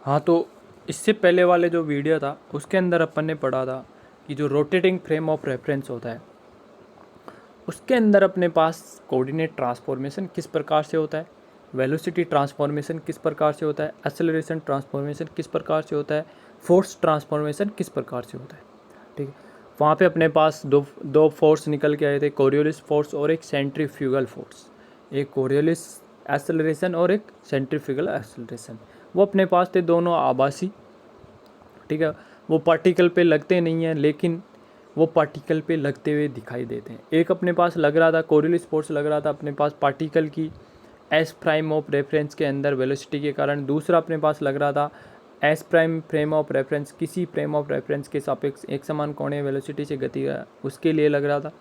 हाँ, तो इससे पहले वाले जो वीडियो था उसके अंदर अपन ने पढ़ा था कि जो रोटेटिंग फ्रेम ऑफ रेफरेंस होता है उसके अंदर अपने पास कोऑर्डिनेट ट्रांसफॉर्मेशन किस प्रकार से होता है, वेलोसिटी ट्रांसफॉर्मेशन किस प्रकार से होता है, एक्सेलरेशन ट्रांसफॉर्मेशन किस प्रकार से होता है, फोर्स ट्रांसफॉर्मेशन किस प्रकार से होता है। ठीक है, वहाँ पे अपने पास दो दो फोर्स निकल के आए थे, कोरियोलिस फोर्स और एक सेंट्रीफ्यूगल फोर्स। एक कोरियोलिस एक्सेलरेशन और एक सेंट्रीफ्यूगल एक्सेलरेशन, वो अपने पास थे दोनों आभासी। ठीक है, वो पार्टिकल पे लगते नहीं हैं लेकिन वो पार्टिकल पे लगते हुए दिखाई देते हैं। एक अपने पास लग रहा था कोरियोलिस फोर्स लग रहा था अपने पास पार्टिकल की एस प्राइम ऑफ रेफरेंस के अंदर वेलोसिटी के कारण, दूसरा अपने पास लग रहा था S prime frame of reference किसी फ्रेम ऑफ रेफरेंस के सापेक्ष एक समान कोणीय वेलोसिटी से गति उसके लिए लग रहा था।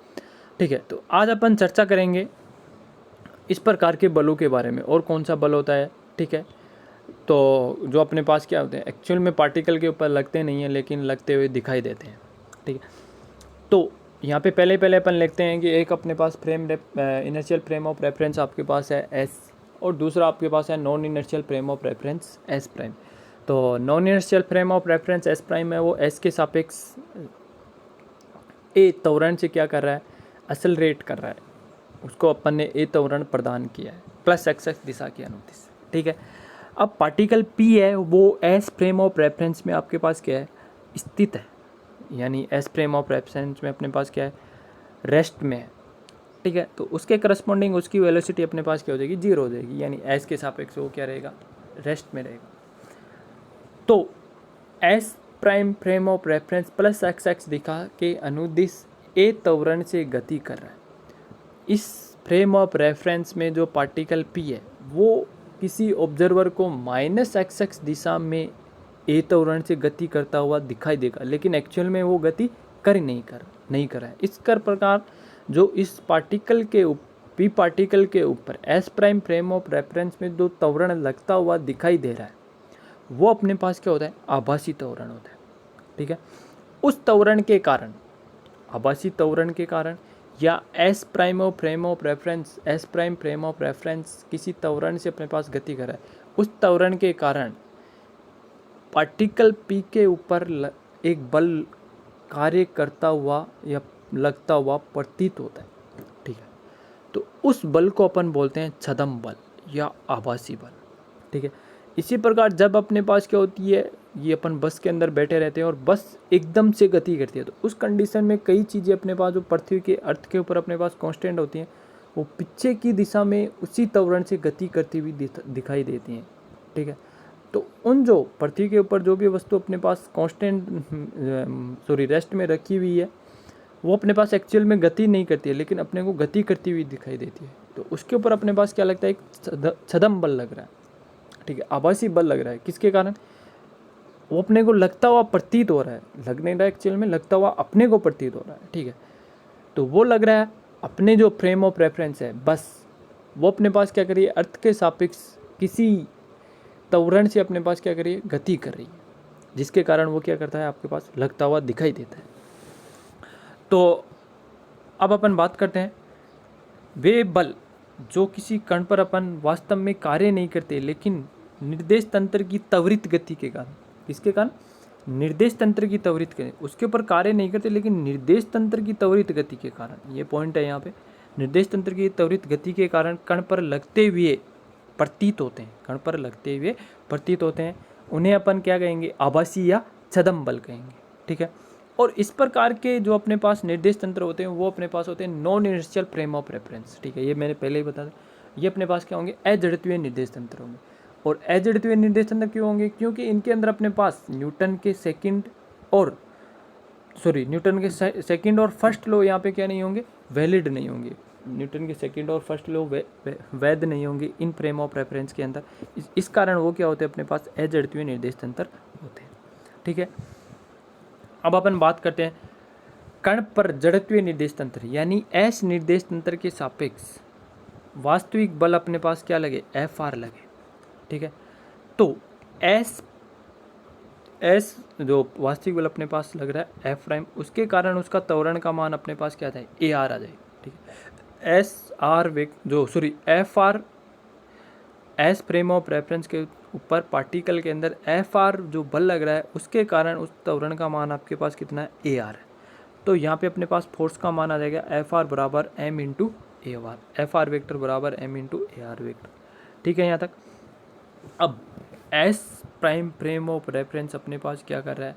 ठीक है, तो आज अपन चर्चा करेंगे इस प्रकार के बलों के बारे में और कौन सा बल होता है। ठीक है, तो जो अपने पास क्या होते हैं एक्चुअल में पार्टिकल के ऊपर लगते नहीं हैं लेकिन लगते हुए दिखाई देते हैं। ठीक है, तो यहाँ पे पहले अपन लिखते हैं कि एक अपने पास इनर्शियल फ्रेम ऑफ रेफरेंस आपके पास है एस, और दूसरा आपके पास है non inertial frame of reference S prime. तो non inertial frame of reference S prime है, वो एस के सापेक्ष ए त्वरण से क्या कर रहा है, एक्सेलरेट कर रहा है, उसको अपन ने ए त्वरण प्रदान किया है प्लस एक्स एक्स दिशा की अनुमति से। ठीक है, अब पार्टिकल पी है वो एस फ्रेम ऑफ रेफरेंस में आपके पास क्या है, स्थित है, यानी एस फ्रेम ऑफ रेफरेंस में अपने पास क्या है, रेस्ट में है। ठीक है, तो उसके करस्पॉन्डिंग उसकी वेलोसिटी अपने पास क्या हो जाएगी, जीरो हो जाएगी, यानी एस के सापेक्ष वो क्या रहेगा, रेस्ट में रहेगा। तो S prime frame of reference plus X X दिशा के अनुदिश ए त्वरण से गति कर रहा है। इस फ्रेम ऑफ रेफरेंस में जो पार्टिकल पी है वो किसी ऑब्जर्वर को माइनस एक्स एक्स दिशा में ए त्वरण से गति करता हुआ दिखाई देगा, लेकिन एक्चुअल में वो गति नहीं कर रहा है। इस प्रकार जो इस पार्टिकल के पी पार्टिकल के ऊपर S prime frame of reference में जो त्वरण लगता हुआ दिखाई दे रहा है वो अपने पास क्या होता है, आभासी त्वरण होता है। ठीक है, उस त्वरण के कारण, आभासी त्वरण के कारण या S prime of frame of reference S prime frame of reference किसी त्वरण से अपने पास गति कर रहा है, उस त्वरण के कारण पार्टिकल पी के ऊपर एक बल कार्य करता हुआ या लगता हुआ प्रतीत होता है। ठीक है, तो उस बल को अपन बोलते हैं छद्म बल या आभासी बल। ठीक है, इसी प्रकार जब अपने पास क्या होती है, ये अपन बस के अंदर बैठे रहते हैं और बस एकदम से गति करती है, तो उस कंडीशन में कई चीज़ें अपने पास जो पृथ्वी के अर्थ के ऊपर अपने पास कांस्टेंट होती हैं वो पीछे की दिशा में उसी त्वरण से गति करती हुई दिखाई देती हैं। ठीक है, तो उन जो पृथ्वी के ऊपर जो भी वस्तु अपने पास रेस्ट में रखी हुई है वो अपने पास एक्चुअल में गति नहीं करती है लेकिन अपने को गति करती हुई दिखाई देती है, तो उसके ऊपर अपने पास क्या लगता है, एक छद्म बल लग रहा है। ठीक है, आभासी बल लग रहा है, किसके कारण, वो अपने को लगता हुआ प्रतीत हो रहा है, लग नहीं रहा है एक्चुअल में, लगता हुआ अपने को प्रतीत हो रहा है। ठीक है, तो वो लग रहा है अपने जो फ्रेम ऑफ रेफरेंस है बस वो अपने पास क्या करिए, अर्थ के सापेक्ष किसी त्वरण से अपने पास क्या करिए, गति कर रही है, जिसके कारण वो क्या करता है, आपके पास लगता हुआ दिखाई देता है। तो अब अपन बात करते हैं वे बल जो किसी कण पर अपन वास्तव में कार्य नहीं करते लेकिन निर्देश तंत्र की त्वरित गति के कारण, किसके कारण, निर्देश तंत्र की त्वरित गति, उसके ऊपर कार्य नहीं करते लेकिन निर्देश तंत्र की त्वरित गति के कारण, ये पॉइंट है यहाँ पे, निर्देश तंत्र की त्वरित गति के कारण कण पर लगते हुए प्रतीत होते हैं, कण पर लगते हुए प्रतीत होते हैं, उन्हें अपन क्या कहेंगे, आभासी या छद्म बल कहेंगे। ठीक है, और इस प्रकार के जो अपने पास निर्देश तंत्र होते हैं वो अपने पास होते हैं non inertial frame of reference. ठीक है, ये मैंने पहले ही बता दिया, ये अपने पास क्या होंगे, अजड़त्वीय निर्देश तंत्र होंगे। और अजड़त्वीय निर्देश तंत्र क्यों होंगे, क्योंकि इनके अंदर अपने पास न्यूटन के सेकंड और फर्स्ट लॉ यहाँ पे क्या नहीं होंगे, वैलिड नहीं होंगे, न्यूटन के सेकंड और फर्स्ट लॉ वैध नहीं होंगे इन फ्रेम ऑफ रेफरेंस के अंदर। इस कारण वो क्या होते हैं, अपने पास अजड़त्वीय निर्देश तंत्र होते हैं। ठीक है, अब अपन बात करते हैं कण पर जड़त्वीय निर्देश तंत्र, यानी एस निर्देश तंत्र के सापेक्ष वास्तविक बल अपने पास क्या लगे, एफ आर लगे। ठीक है, तो एस जो वास्तविक बल अपने पास लग रहा है एफ प्राइम, उसके कारण उसका त्वरण का मान अपने पास क्या था, ए आर आ जाए। ठीक है, F R S frame of reference के ऊपर पार्टिकल के अंदर एफ आर जो बल लग रहा है उसके कारण उस त्वरण का मान आपके पास कितना है, ए आर है। तो यहाँ पे अपने पास फोर्स का मान आ जाएगा एफ आर बराबर M into A R, F R vector बराबर M into A R vector. ठीक है यहाँ तक। अब S prime frame of reference अपने पास क्या कर रहा है,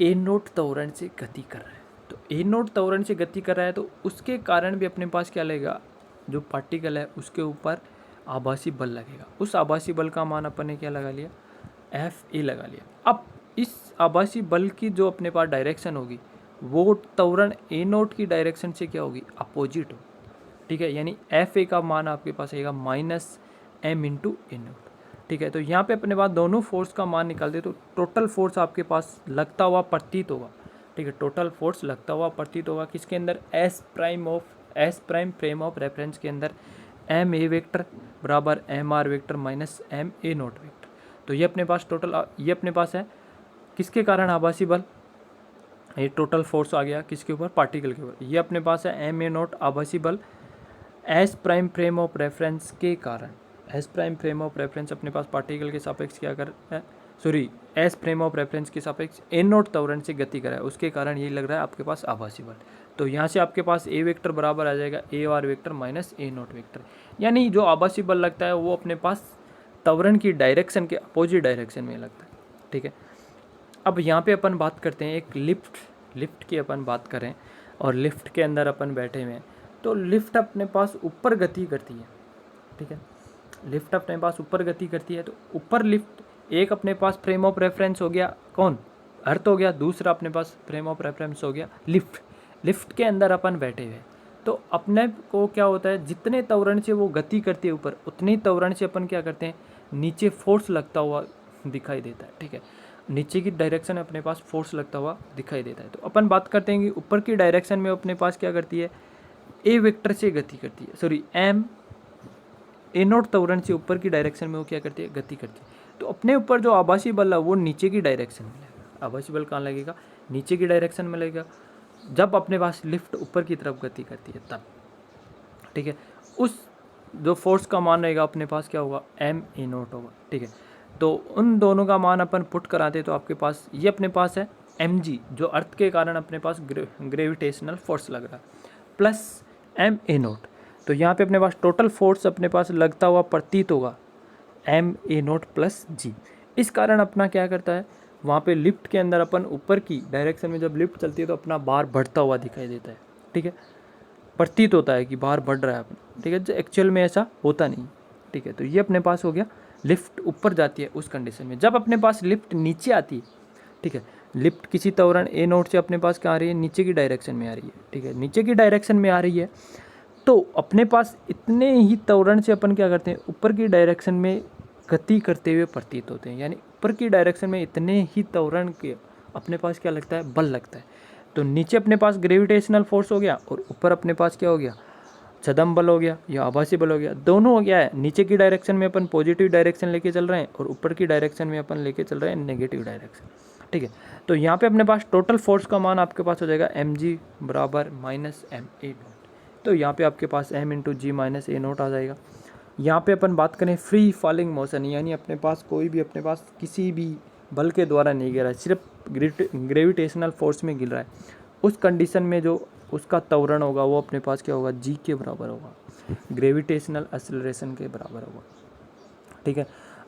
ए नोट त्वरण से गति कर रहा है। तो ए नोट त्वरण से गति कर रहा है तो उसके कारण भी अपने पास क्या लगेगा, जो पार्टिकल है उसके ऊपर आभासी बल लगेगा। उस आभासी बल का मान अपन ने क्या लगा लिया, एफ ए लगा लिया। अब इस आभासी बल की जो अपने पास डायरेक्शन होगी वो त्वरण ए नोट की डायरेक्शन से क्या होगी, अपोजिट हो। ठीक है, यानी एफ ए का मान आपके पास आएगा माइनस एम इंटू ए नोट। ठीक है, तो यहाँ पे अपने पास दोनों फोर्स का मान निकालते तो टोटल फोर्स आपके पास लगता हुआ प्रतीत होगा। ठीक है, टोटल फोर्स लगता हुआ प्रतीत होगा किसके अंदर, S prime frame of reference के अंदर एम ए वेक्टर बराबर M R vector minus M A naught vector. तो ये अपने पास टोटल, ये अपने पास है किसके कारण, आभासी बल। ये टोटल फोर्स आ गया किसके ऊपर, पार्टिकल के ऊपर। ये अपने पास है एम ए नोट आभासी बल S prime frame of reference के कारण। S prime frame of reference अपने पास पार्टिकल के सापेक्ष क्या कर है, sorry S frame of reference के सापेक्ष ए नोट त्वरण से गति कर रहा है, उसके कारण ये लग रहा है आपके पास आभासी बल। तो यहाँ से आपके पास ए वेक्टर बराबर आ जाएगा ए आर वेक्टर माइनस ए नोट वेक्टर, यानी जो आभासी बल लगता है वो अपने पास त्वरण की डायरेक्शन के अपोजिट डायरेक्शन में लगता है। ठीक है, अब यहाँ पे अपन बात करते हैं एक लिफ्ट की अपन बात करें, और लिफ्ट के अंदर अपन बैठे हुए हैं तो लिफ्ट अपने पास ऊपर गति करती है। ठीक है, लिफ्ट अपने पास ऊपर गति करती है, तो ऊपर लिफ्ट एक अपने पास फ्रेम ऑफ रेफरेंस हो गया, कौन, अर्थ हो गया, दूसरा अपने पास फ्रेम ऑफ रेफरेंस हो गया लिफ्ट के अंदर अपन बैठे हुए। तो अपने को क्या होता है, जितने त्वरण से वो गति करती है ऊपर, उतनी त्वरण से अपन क्या करते हैं, नीचे फोर्स लगता हुआ दिखाई देता है। ठीक है, नीचे की डायरेक्शन में अपने पास फोर्स लगता हुआ दिखाई देता है। तो अपन बात करते हैं कि ऊपर की डायरेक्शन में अपने पास क्या करती है, ए वेक्टर से गति करती है, सॉरी एम ए नोट त्वरण से ऊपर की डायरेक्शन में वो क्या करती है, गति करती है। तो अपने ऊपर जो आभासी बल है वो नीचे की डायरेक्शन में लगेगा। आभासी बल कहाँ लगेगा, नीचे की डायरेक्शन में लगेगा, जब अपने पास लिफ्ट ऊपर की तरफ गति करती है तब। ठीक है, उस जो फोर्स का मान रहेगा अपने पास क्या होगा, एम ए नोट होगा। ठीक है, तो उन दोनों का मान अपन पुट कराते तो आपके पास ये अपने पास है एम जी, जो अर्थ के कारण अपने पास ग्रेविटेशनल फोर्स लग रहा है, प्लस एम ए नोट। तो यहाँ पे अपने पास टोटल फोर्स अपने पास लगता हुआ प्रतीत होगा एम ए नोट प्लस जी। इस कारण अपना क्या करता है, वहाँ पे लिफ्ट के अंदर अपन ऊपर की डायरेक्शन में जब लिफ्ट चलती है तो अपना बार बढ़ता हुआ दिखाई देता है। ठीक है, प्रतीत होता है कि बार बढ़ रहा है अपना। ठीक है, जो एक्चुअल में ऐसा होता नहीं। ठीक है, तो ये अपने पास हो गया, लिफ्ट ऊपर जाती है उस कंडीशन में। जब अपने पास लिफ्ट नीचे आती है, ठीक है, लिफ्ट किसी त्वरण ए नोट से अपने पास क्या आ रही है, नीचे की डायरेक्शन में आ रही है। ठीक है, नीचे की डायरेक्शन में आ रही है तो अपने पास इतने ही त्वरण से अपन क्या करते हैं, ऊपर की डायरेक्शन में गति करते हुए प्रतीत होते हैं। यानी ऊपर की डायरेक्शन में इतने ही त्वरण के अपने पास क्या लगता है, बल लगता है। तो नीचे अपने पास ग्रेविटेशनल फोर्स हो गया और ऊपर अपने पास क्या हो गया, छदम बल हो गया या आभासी बल हो गया। दोनों हो गया है, नीचे की डायरेक्शन में अपन पॉजिटिव डायरेक्शन लेके चल रहे हैं और ऊपर की डायरेक्शन में अपन लेके चल रहे हैं नेगेटिव डायरेक्शन। ठीक है, तो यहाँ पे अपने पास टोटल फोर्स का मान आपके पास हो जाएगा एम जी बराबर माइनस एम ए नोट। तो यहाँ पे आपके पास एम इंटू जी माइनस ए नोट आ जाएगा। यहाँ पे अपन बात करें फ्री फॉलिंग मोशन, यानी अपने पास कोई भी अपने पास किसी भी बल के द्वारा नहीं गिर रहा है, सिर्फ ग्रेविटेशनल फोर्स में गिर रहा है, उस कंडीशन में जो उसका त्वरण होगा वो अपने पास क्या होगा, जी के बराबर होगा, ग्रेविटेशनल एक्सेलरेशन के बराबर होगा। ठीक है,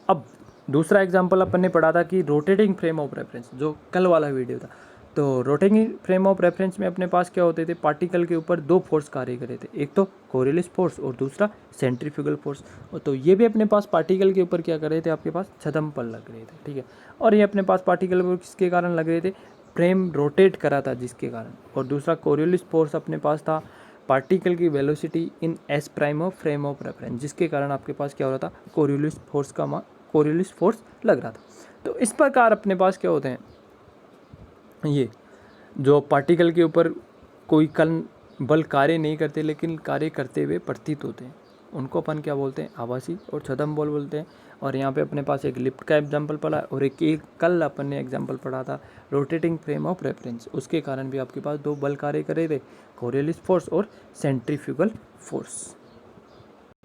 अब दूसरा एग्जांपल अपन ने पढ़ा था कि रोटेटिंग फ्रेम ऑफ रेफरेंस, जो कल वाला वीडियो था। तो रोटेटिंग फ्रेम ऑफ रेफरेंस में अपने पास क्या होते थे, पार्टिकल के ऊपर दो फोर्स कार्य कर रहे थे, एक तो कोरियोलिस फोर्स और दूसरा सेंट्रीफ्यूगल फोर्स। तो ये भी अपने पास पार्टिकल के ऊपर क्या कर रहे थे, आपके पास छदम बल लग रहे थे। ठीक है, और ये अपने पास पार्टिकल पर किसके कारण लग रहे थे, फ्रेम रोटेट करा था जिसके कारण। और दूसरा कोरियोलिस फोर्स अपने पास था पार्टिकल की velocity in S prime of frame of reference, जिसके कारण आपके पास क्या हो रहा था, कोरियोलिस फोर्स लग रहा था। तो इस प्रकार अपने पास क्या होते हैं, ये जो पार्टिकल के ऊपर कोई बल कार्य नहीं करते लेकिन कार्य करते हुए प्रतीत होते हैं, उनको अपन क्या बोलते हैं, आभासी और छदम बल बोलते हैं। और यहाँ पे अपने पास एक लिफ्ट का एग्जांपल पढ़ा और एक कल अपन ने एग्जांपल पढ़ा था रोटेटिंग फ्रेम ऑफ रेफरेंस, उसके कारण भी आपके पास दो बल कार्य कर रहे थे, कोरियोलिस फोर्स और सेंट्रीफ्यूगल फोर्स।